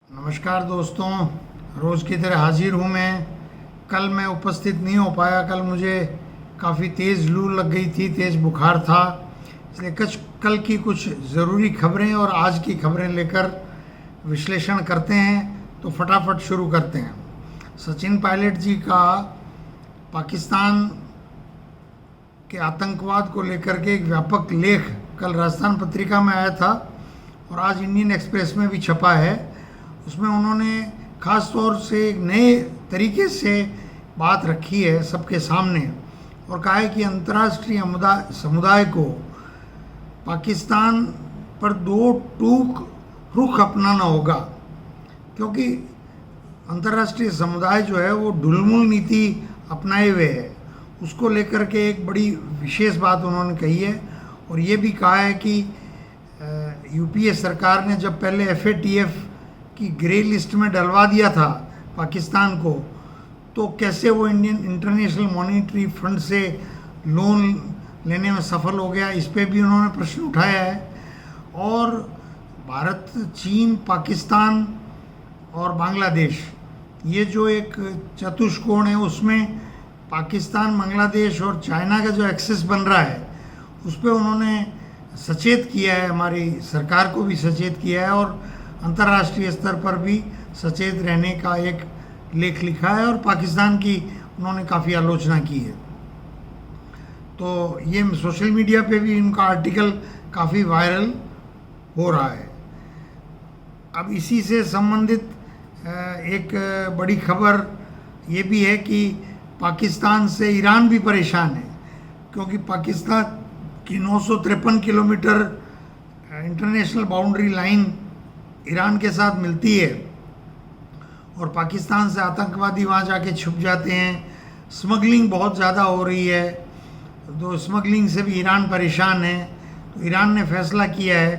नमस्कार दोस्तों, रोज़ की तरह हाजिर हूँ मैं। कल मैं उपस्थित नहीं हो पाया। कल मुझे काफ़ी तेज़ लू लग गई थी, तेज़ बुखार था। इसलिए कल की कुछ ज़रूरी खबरें और आज की खबरें लेकर विश्लेषण करते हैं। तो फटाफट शुरू करते हैं। सचिन पायलट जी का पाकिस्तान के आतंकवाद को लेकर के एक व्यापक लेख कल राजस्थान पत्रिका में आया था और आज इंडियन एक्सप्रेस में भी छपा है। उसमें उन्होंने ख़ास तौर से एक नए तरीके से बात रखी है सबके सामने और कहा है कि अंतर्राष्ट्रीय समुदाय को पाकिस्तान पर दो टूक रुख अपनाना होगा, क्योंकि अंतर्राष्ट्रीय समुदाय जो है वो ढुलमुल नीति अपनाए हुए है। उसको लेकर के एक बड़ी विशेष बात उन्होंने कही है और ये भी कहा है कि यूपीए सरकार ने जब पहले एफएटीएफ की ग्रे लिस्ट में डलवा दिया था पाकिस्तान को, तो कैसे वो इंटरनेशनल मॉनेटरी फंड से लोन लेने में सफल हो गया, इस पे भी उन्होंने प्रश्न उठाया है। और भारत, चीन, पाकिस्तान और बांग्लादेश, ये जो एक चतुष्कोण है, उसमें पाकिस्तान, बांग्लादेश और चाइना का जो एक्सेस बन रहा है उस पर उन्होंने सचेत किया है, हमारी सरकार को भी सचेत किया है और अंतर्राष्ट्रीय स्तर पर भी सचेत रहने का एक लेख लिखा है और पाकिस्तान की उन्होंने काफ़ी आलोचना की है। तो ये सोशल मीडिया पे भी इनका आर्टिकल काफ़ी वायरल हो रहा है। अब इसी से संबंधित एक बड़ी खबर ये भी है कि पाकिस्तान से ईरान भी परेशान है, क्योंकि पाकिस्तान की 953 kilometre international boundary line Iran के साथ मिलती है और पाकिस्तान से आतंकवादी वहाँ जाके छुप जाते हैं। स्मगलिंग बहुत ज़्यादा हो रही है, तो स्मगलिंग से भी ईरान परेशान है। तो ईरान ने फैसला किया है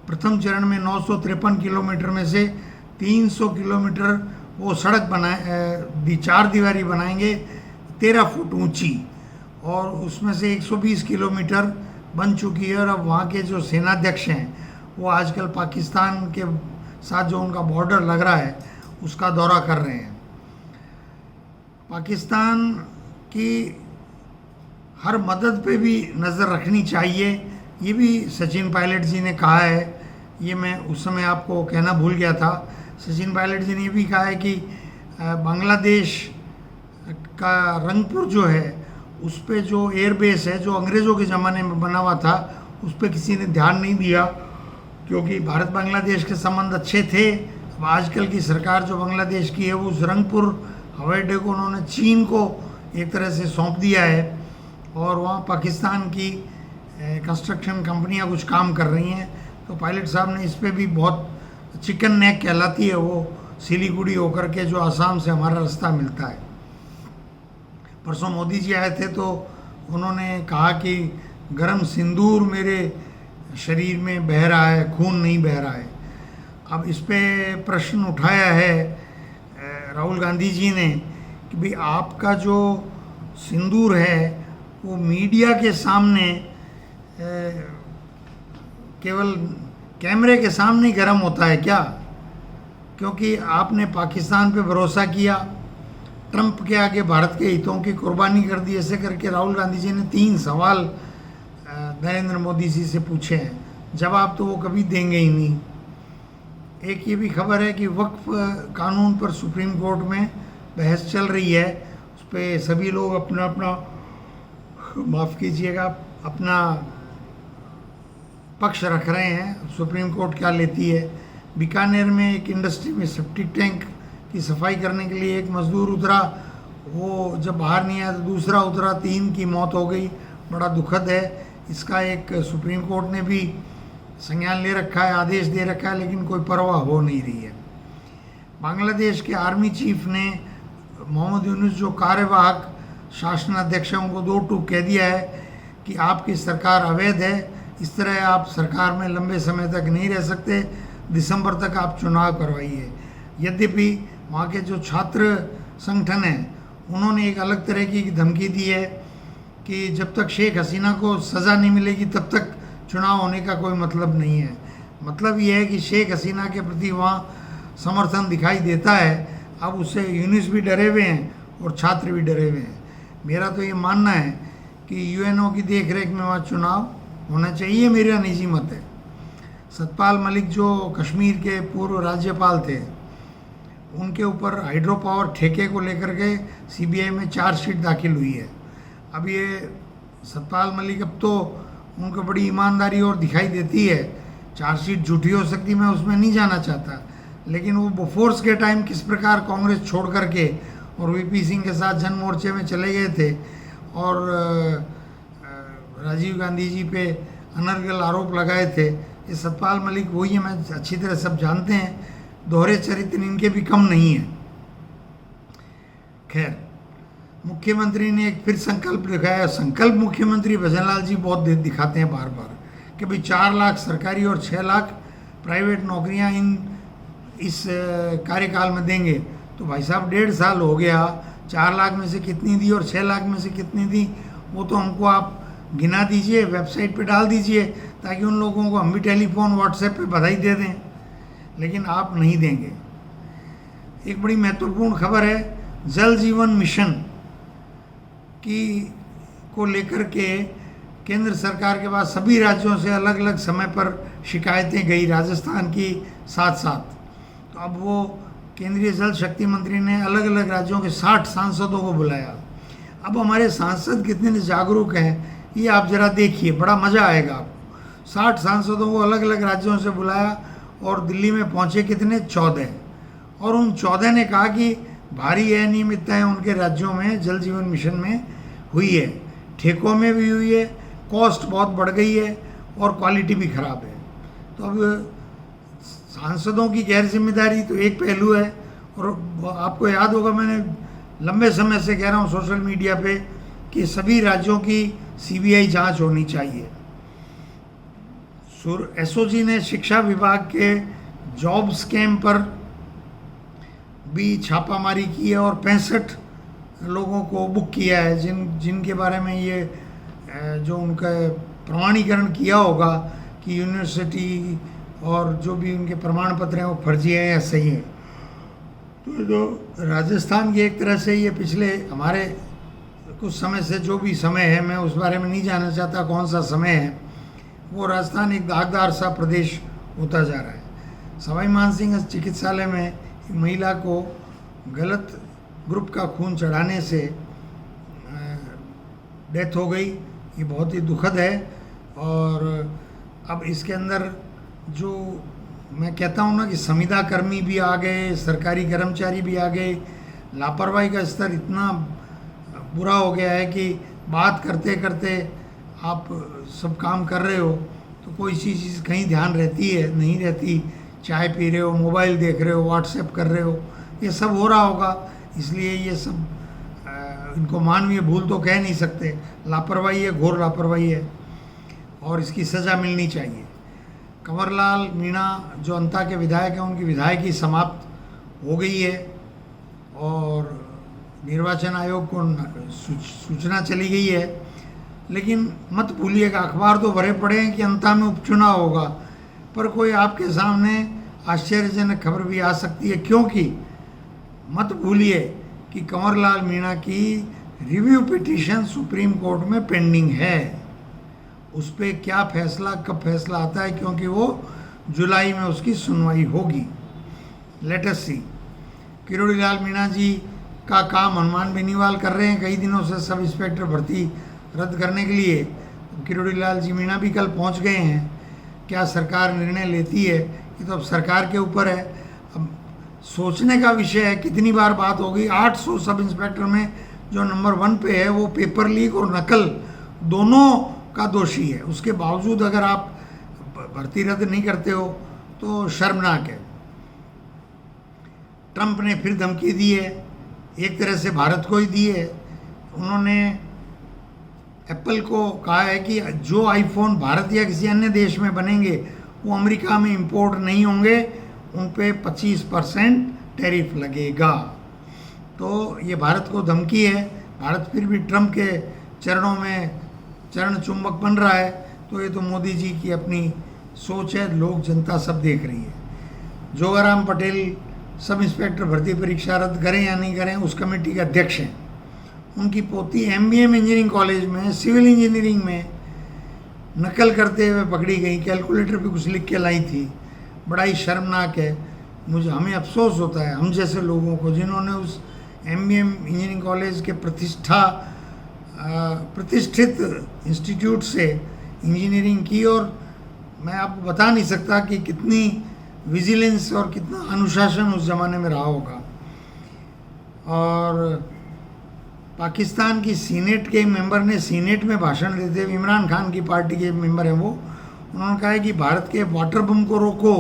प्रथम चरण में 953 किलोमीटर में से 300 किलोमीटर वो सड़क बनाए, 4 दीवारी बनाएंगे 13 फुट ऊंची, और उसमें से 120 किलोमीटर बन चुकी है। और अब वहाँ के जो सेनाध्यक्ष हैं वो आजकल पाकिस्तान के साथ जो उनका बॉर्डर लग रहा है उसका दौरा कर रहे हैं। पाकिस्तान की हर मदद पे भी नज़र रखनी चाहिए, ये भी सचिन पायलट जी ने कहा है। ये मैं उस समय आपको कहना भूल गया था। सचिन पायलट जी ने ये भी कहा है कि बांग्लादेश का रंगपुर जो है उस पे जो एयरबेस है, जो अंग्रेज़ों के ज़माने में बना हुआ था, उस पर किसी ने ध्यान नहीं दिया, क्योंकि भारत बांग्लादेश के संबंध अच्छे थे। अब आजकल की सरकार जो बांग्लादेश की है वो उस रंगपुर हवाई अड्डे को उन्होंने चीन को एक तरह से सौंप दिया है और वहाँ पाकिस्तान की कंस्ट्रक्शन कंपनियाँ कुछ काम कर रही हैं। तो पायलट साहब ने इस पर भी बहुत, चिकन नेक कहलाती है वो सिलीगुड़ी होकर के जो आसाम से हमारा रास्ता मिलता है। परसों मोदी जी आए थे तो उन्होंने कहा कि गरम सिंदूर मेरे शरीर में बह रहा है, खून नहीं बह रहा है। अब इस पे प्रश्न उठाया है राहुल गांधी जी ने कि भाई आपका जो सिंदूर है वो मीडिया के सामने, केवल कैमरे के सामने ही गर्म होता है क्या? क्योंकि आपने पाकिस्तान पे भरोसा किया, ट्रंप के आगे भारत के हितों की कुर्बानी कर दी। ऐसे करके राहुल गांधी जी ने 3 सवाल नरेंद्र मोदी जी से पूछे हैं, जवाब तो वो कभी देंगे ही नहीं। एक ये भी खबर है कि वक्फ कानून पर सुप्रीम कोर्ट में बहस चल रही है, उस पर सभी लोग अपना अपना, माफ़ कीजिएगा, अपना पक्ष रख रहे हैं। सुप्रीम कोर्ट क्या लेती है। बीकानेर में एक इंडस्ट्री में सेप्टिक टैंक की सफाई करने के लिए एक मज़दूर उतरा, वो जब बाहर नहीं आया तो दूसरा उतरा, 3 की मौत हो गई। बड़ा दुखद है। इसका एक सुप्रीम कोर्ट ने भी संज्ञान ले रखा है, आदेश दे रखा है, लेकिन कोई परवाह हो नहीं रही है। बांग्लादेश के आर्मी चीफ ने मोहम्मद यूनुस जो कार्यवाहक शासनाध्यक्ष हैं उनको 2 टूक कह दिया है कि आपकी सरकार अवैध है, इस तरह आप सरकार में लंबे समय तक नहीं रह सकते, दिसंबर तक आप चुनाव करवाइए। यद्यपि वहाँ के जो छात्र संगठन हैं उन्होंने एक अलग तरह की धमकी दी है कि जब तक शेख हसीना को सज़ा नहीं मिलेगी तब तक चुनाव होने का कोई मतलब नहीं है। मतलब ये है कि शेख हसीना के प्रति वहाँ समर्थन दिखाई देता है। अब उससे यूनिट्स भी डरे हुए हैं और छात्र भी डरे हुए हैं। मेरा तो ये मानना है कि यूएनओ की देख रेख में वहाँ चुनाव होना चाहिए, मेरा निजी मत है। सतपाल मलिक जो कश्मीर के पूर्व राज्यपाल थे, उनके ऊपर हाइड्रो पावर ठेके को लेकर के सीबीआई में चार्जशीट दाखिल हुई है। अब ये सतपाल मलिक, अब तो उनको बड़ी ईमानदारी और दिखाई देती है। चार्जशीट झूठी हो सकती, मैं उसमें नहीं जाना चाहता, लेकिन वो बोफोर्स के टाइम किस प्रकार कांग्रेस छोड़ करके और वीपी सिंह के साथ जन मोर्चे में चले गए थे और राजीव गांधी जी पे अनर्गल आरोप लगाए थे, ये सतपाल मलिक वही है, मैं अच्छी तरह सब जानते हैं। दोहरे चरित्र इनके भी कम नहीं है। खैर, मुख्यमंत्री ने एक फिर संकल्प दिखाया। संकल्प मुख्यमंत्री भजनलाल जी बहुत दिखाते हैं बार बार कि भाई 4 लाख सरकारी और 6 लाख प्राइवेट नौकरियां इस कार्यकाल में देंगे। तो भाई साहब 1.5 साल हो गया, 4 लाख में से कितनी दी और 6 लाख में से कितनी दी, वो तो हमको आप गिना दीजिए, वेबसाइट पे डाल दीजिए, ताकि उन लोगों को हम भी टेलीफोन व्हाट्सएप पे बधाई दे दें। लेकिन आप नहीं देंगे। एक बड़ी महत्वपूर्ण खबर है, जल जीवन मिशन को लेकर के केंद्र सरकार के पास सभी राज्यों से अलग अलग समय पर शिकायतें गई, राजस्थान की साथ साथ। तो अब वो केंद्रीय जल शक्ति मंत्री ने अलग अलग राज्यों के 60 सांसदों को बुलाया। अब हमारे सांसद कितने जागरूक हैं ये आप जरा देखिए, बड़ा मज़ा आएगा आपको। 60 सांसदों को अलग अलग राज्यों से बुलाया और दिल्ली में पहुँचे कितने, 14। और उन 14 ने कहा कि भारी अनियमितताएं उनके राज्यों में जल जीवन मिशन में हुई है, ठेकों में भी हुई है, कॉस्ट बहुत बढ़ गई है और क्वालिटी भी ख़राब है। तो अब सांसदों की गैर जिम्मेदारी तो एक पहलू है, और आपको याद होगा मैंने लंबे समय से कह रहा हूँ सोशल मीडिया पे कि सभी राज्यों की सीबीआई जांच होनी चाहिए। एसओजी ने शिक्षा विभाग के जॉब स्कैम पर भी छापामारी की है और 65 लोगों को बुक किया है, जिनके बारे में ये जो उनका प्रमाणीकरण किया होगा कि यूनिवर्सिटी और जो भी उनके प्रमाण पत्र हैं वो फर्जी हैं या सही हैं। तो जो राजस्थान की एक तरह से ये पिछले हमारे कुछ समय से जो भी समय है, मैं उस बारे में नहीं जानना चाहता कौन सा समय है, वो राजस्थान एक दागदार सा प्रदेश होता जा रहा है। सवाई मानसिंह चिकित्सालय में एक महिला को गलत ग्रुप का खून चढ़ाने से डेथ हो गई, ये बहुत ही दुखद है। और अब इसके अंदर जो मैं कहता हूँ ना कि संविदा कर्मी भी आ गए, सरकारी कर्मचारी भी आ गए, लापरवाही का स्तर इतना बुरा हो गया है कि बात करते करते आप सब काम कर रहे हो तो कोई चीज़ कहीं ध्यान रहती है, नहीं रहती। चाय पी रहे हो, मोबाइल देख रहे हो, व्हाट्सएप कर रहे हो, ये सब हो रहा होगा। इसलिए ये सब इनको मानवीय भूल तो कह नहीं सकते, लापरवाही है, घोर लापरवाही है और इसकी सज़ा मिलनी चाहिए। कंवरलाल मीणा जो अंता के विधायक हैं, उनकी विधायकी समाप्त हो गई है और निर्वाचन आयोग को सूचना चली गई है। लेकिन मत भूलिएगा, अखबार तो भरे पड़े हैं कि अंता में उपचुनाव होगा, पर कोई आपके सामने आश्चर्यजनक खबर भी आ सकती है, क्योंकि मत भूलिए कि कंवरलाल मीणा की रिव्यू पिटीशन सुप्रीम कोर्ट में पेंडिंग है। उस पर क्या फैसला, कब फैसला आता है, क्योंकि वो जुलाई में उसकी सुनवाई होगी। लेट अस सी। किरोड़ी लाल मीणा जी का काम हनुमान बेनीवाल कर रहे हैं कई दिनों से सब इंस्पेक्टर भर्ती रद्द करने के लिए। किरोड़ी लाल जी मीणा भी कल पहुंच गए हैं। क्या सरकार निर्णय लेती है ये तो अब सरकार के ऊपर है। अब सोचने का विषय है, कितनी बार बात हो गई, 800 सब इंस्पेक्टर में जो नंबर 1 पे है वो पेपर लीक और नकल दोनों का दोषी है। उसके बावजूद अगर आप भर्ती रद्द नहीं करते हो तो शर्मनाक है। ट्रंप ने फिर धमकी दी है, एक तरह से भारत को ही दी है। उन्होंने एप्पल को कहा है कि जो आईफोन भारत या किसी अन्य देश में बनेंगे वो अमेरिका में इंपोर्ट नहीं होंगे, उन पे 25% टैरिफ लगेगा। तो ये भारत को धमकी है। भारत फिर भी ट्रंप के चरणों में चरण चुंबक बन रहा है। तो ये तो मोदी जी की अपनी सोच है, लोग जनता सब देख रही है। जोगाराम पटेल सब इंस्पेक्टर भर्ती परीक्षा रद्द करें या नहीं करें, उस कमेटी के अध्यक्ष हैं। उनकी पोती MBM इंजीनियरिंग कॉलेज में सिविल इंजीनियरिंग में नकल करते हुए पकड़ी गई, कैलकुलेटर पे कुछ लिख के लाई थी। बड़ा ही शर्मनाक है। हमें अफसोस होता है हम जैसे लोगों को, जिन्होंने उस MBM इंजीनियरिंग कॉलेज के प्रतिष्ठित इंस्टीट्यूट से इंजीनियरिंग की। और मैं आपको बता नहीं सकता कि कितनी विजिलेंस और कितना अनुशासन उस ज़माने में रहा होगा। और पाकिस्तान की सीनेट के मेंबर ने सीनेट में भाषण देते हुए, इमरान खान की पार्टी के मेंबर हैं वो, उन्होंने कहा है कि भारत के वाटर बम को रोको,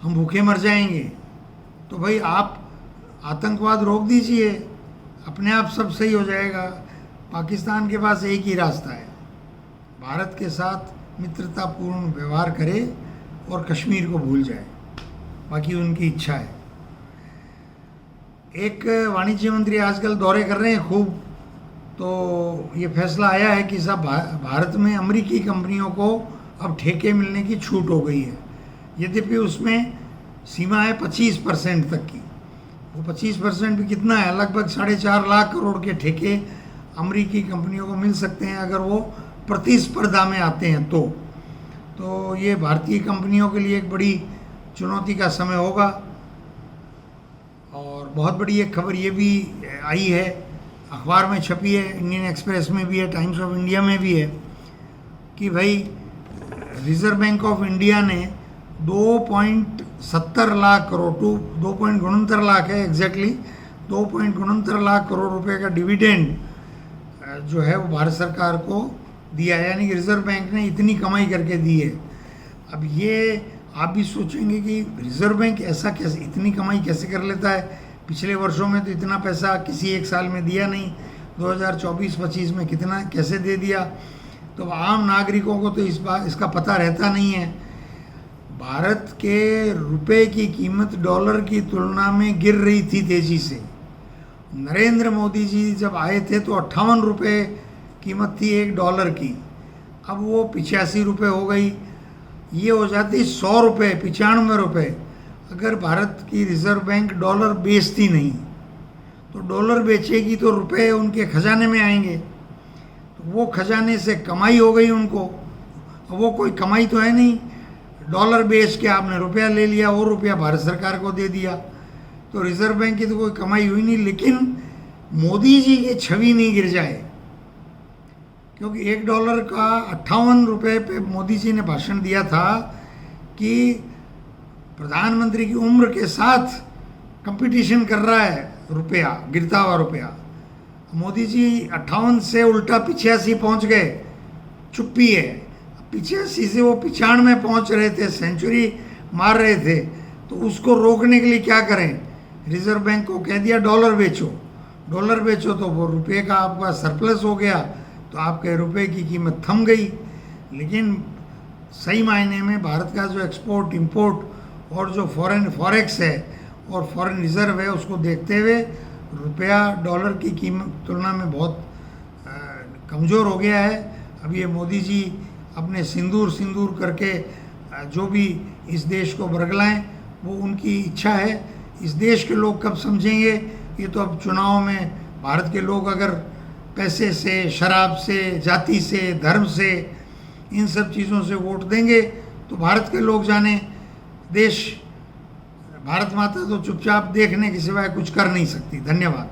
हम भूखे मर जाएंगे। तो भाई आप आतंकवाद रोक दीजिए, अपने आप सब सही हो जाएगा। पाकिस्तान के पास एक ही रास्ता है, भारत के साथ मित्रतापूर्ण व्यवहार करे और कश्मीर को भूल जाए, बाकी उनकी इच्छा है। एक वाणिज्य मंत्री आजकल दौरे कर रहे हैं खूब, तो ये फैसला आया है कि सब भारत में अमेरिकी कंपनियों को अब ठेके मिलने की छूट हो गई है। यद्यपि उसमें सीमा है 25% तक की। वो 25% भी कितना है, लगभग 4.5 लाख करोड़ के ठेके अमेरिकी कंपनियों को मिल सकते हैं अगर वो प्रतिस्पर्धा में आते हैं तो ये भारतीय कंपनियों के लिए एक बड़ी चुनौती का समय होगा। और बहुत बड़ी एक खबर ये भी आई है, अखबार में छपी है, इंडियन एक्सप्रेस में भी है, टाइम्स ऑफ इंडिया में भी है, कि भाई रिजर्व बैंक ऑफ इंडिया ने 2.70 लाख करोड़ 2.69 लाख है एग्जैक्टली 2.69 लाख करोड़ रुपए का डिविडेंड जो है वो भारत सरकार को दिया है। यानी कि रिजर्व बैंक ने इतनी कमाई करके दी है। अब ये आप भी सोचेंगे कि रिजर्व बैंक ऐसा कैसे, इतनी कमाई कैसे कर लेता है। पिछले वर्षों में तो इतना पैसा किसी एक साल में दिया नहीं, 2024-25 में कितना कैसे दे दिया। तो आम नागरिकों को तो इसका पता रहता नहीं है। भारत के रुपए की कीमत डॉलर की तुलना में गिर रही थी तेजी से। नरेंद्र मोदी जी जब आए थे तो 58 रुपये कीमत थी $1 की, अब वो 85 रुपये हो गई। ये हो जाती 100 रुपये, 95 रुपये अगर भारत की रिजर्व बैंक डॉलर बेचती नहीं। तो डॉलर बेचेगी तो रुपए उनके खजाने में आएंगे, तो वो खजाने से कमाई हो गई उनको। वो कोई कमाई तो है नहीं, डॉलर बेच के आपने रुपया ले लिया, वो रुपया भारत सरकार को दे दिया, तो रिजर्व बैंक की तो कोई कमाई हुई नहीं। लेकिन मोदी जी की छवि नहीं गिर जाए, क्योंकि $1 का 58 रुपये पे मोदी जी ने भाषण दिया था कि प्रधानमंत्री की उम्र के साथ कंपटीशन कर रहा है रुपया, गिरता हुआ रुपया। मोदी जी 58 से उल्टा 85 पहुंच गए, चुप्पी है। 85 से वो 95 पहुंच रहे थे, सेंचुरी मार रहे थे। तो उसको रोकने के लिए क्या करें, रिजर्व बैंक को कह दिया डॉलर बेचो। डॉलर बेचो तो वो रुपये का आपका सरप्लस हो गया, तो आपके रुपए की कीमत थम गई। लेकिन सही मायने में भारत का जो एक्सपोर्ट इंपोर्ट और जो फॉरेक्स है और फॉरेन रिजर्व है, उसको देखते हुए रुपया डॉलर की कीमत तुलना में बहुत कमज़ोर हो गया है। अब ये मोदी जी अपने सिंदूर करके जो भी इस देश को बरगलाएं, वो उनकी इच्छा है। इस देश के लोग कब समझेंगे, ये तो अब चुनाव में भारत के लोग अगर पैसे से, शराब से, जाति से, धर्म से, इन सब चीज़ों से वोट देंगे तो भारत के लोग जाने। देश, भारत माता तो चुपचाप देखने के सिवाय कुछ कर नहीं सकती। धन्यवाद।